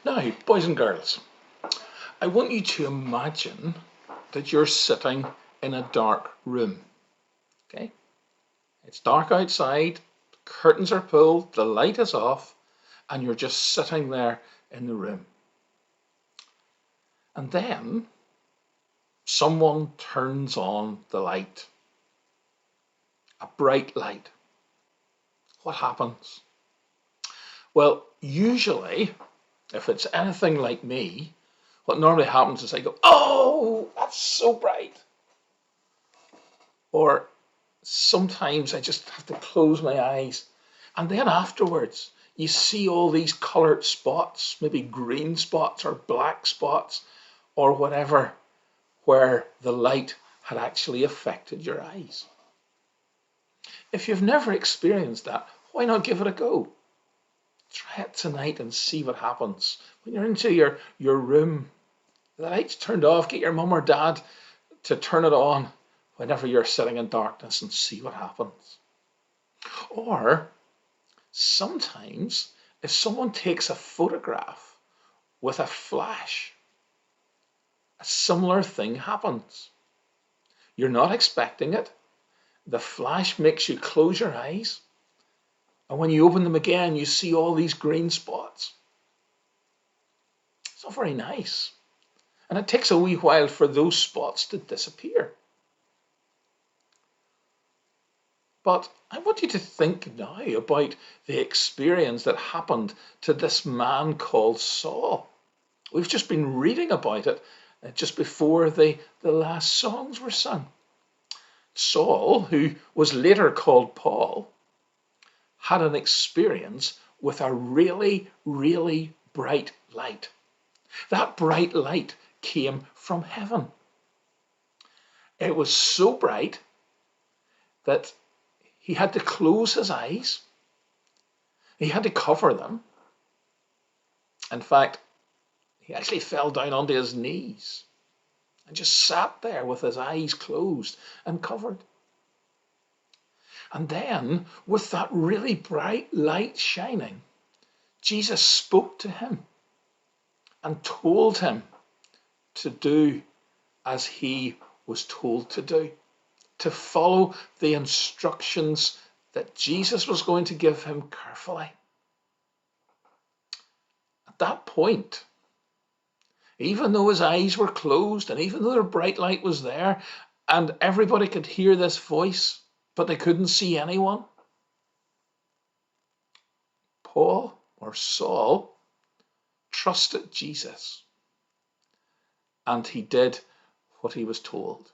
Now, boys and girls, I want you to imagine that you're sitting in a dark room. Okay? It's dark outside, curtains are pulled, the light is off, and you're just sitting there in the room. And then someone turns on the light, a bright light. What happens? Well, usually, if it's anything like me, what normally happens is I go, "Oh, that's so bright." Or sometimes I just have to close my eyes. And then afterwards, you see all these colored spots, maybe green spots or black spots or whatever, where the light had actually affected your eyes. If you've never experienced that, why not give it a go? Try it tonight and see what happens. When you're into your room, the light's turned off, get your mum or dad to turn it on whenever you're sitting in darkness and see what happens. Or sometimes if someone takes a photograph with a flash, a similar thing happens. You're not expecting it. The flash makes you close your eyes. And when you open them again, you see all these green spots. It's not very nice. And it takes a wee while for those spots to disappear. But I want you to think now about the experience that happened to this man called Saul. We've just been reading about it just before the last songs were sung. Saul, who was later called Paul, had an experience with a really, really bright light. That bright light came from heaven. It was so bright that he had to close his eyes. He had to cover them. In fact, he actually fell down onto his knees and just sat there with his eyes closed and covered. And then, with that really bright light shining, Jesus spoke to him and told him to do as he was told to do, to follow the instructions that Jesus was going to give him carefully. At that point, even though his eyes were closed and even though the bright light was there and everybody could hear this voice, but they couldn't see anyone, Paul or Saul trusted Jesus and he did what he was told.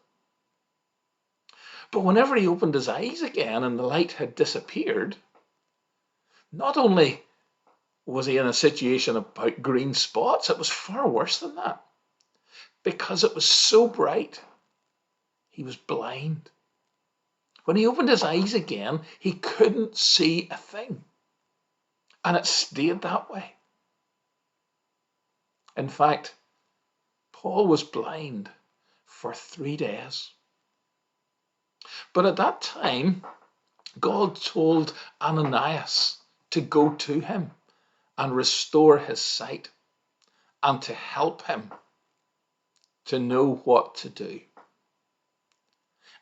But whenever he opened his eyes again and the light had disappeared, not only was he in a situation about green spots, it was far worse than that. Because it was so bright, he was blind. When he opened his eyes again, he couldn't see a thing. And it stayed that way. In fact, Paul was blind for 3 days. But at that time, God told Ananias to go to him and restore his sight and to help him to know what to do.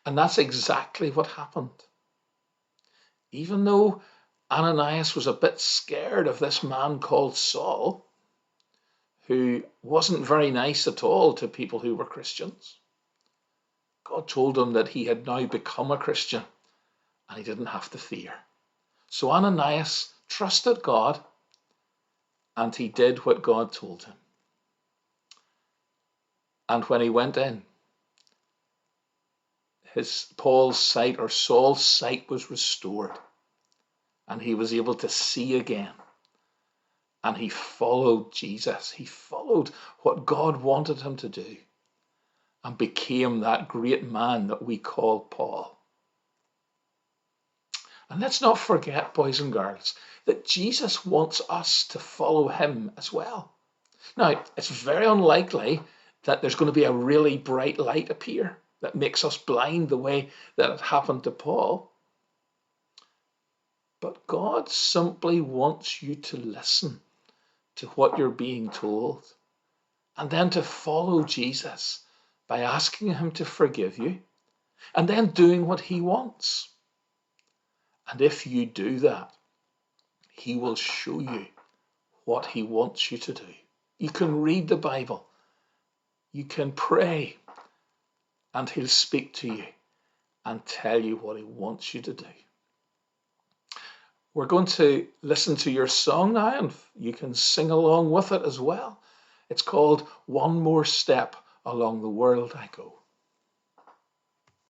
And that's exactly what happened. Even though Ananias was a bit scared of this man called Saul, who wasn't very nice at all to people who were Christians, God told him that he had now become a Christian and he didn't have to fear. So Ananias trusted God and he did what God told him. And when he went in, Saul's sight was restored and he was able to see again. And he followed Jesus. He followed what God wanted him to do and became that great man that we call Paul. And let's not forget, boys and girls, that Jesus wants us to follow him as well. Now, it's very unlikely that there's going to be a really bright light appear that makes us blind the way that it happened to Paul. But God simply wants you to listen to what you're being told, and then to follow Jesus by asking him to forgive you and then doing what he wants. And if you do that, he will show you what he wants you to do. You can read the Bible, you can pray, and he'll speak to you and tell you what he wants you to do. We're going to listen to your song now, and you can sing along with it as well. It's called One More Step Along the World I Go.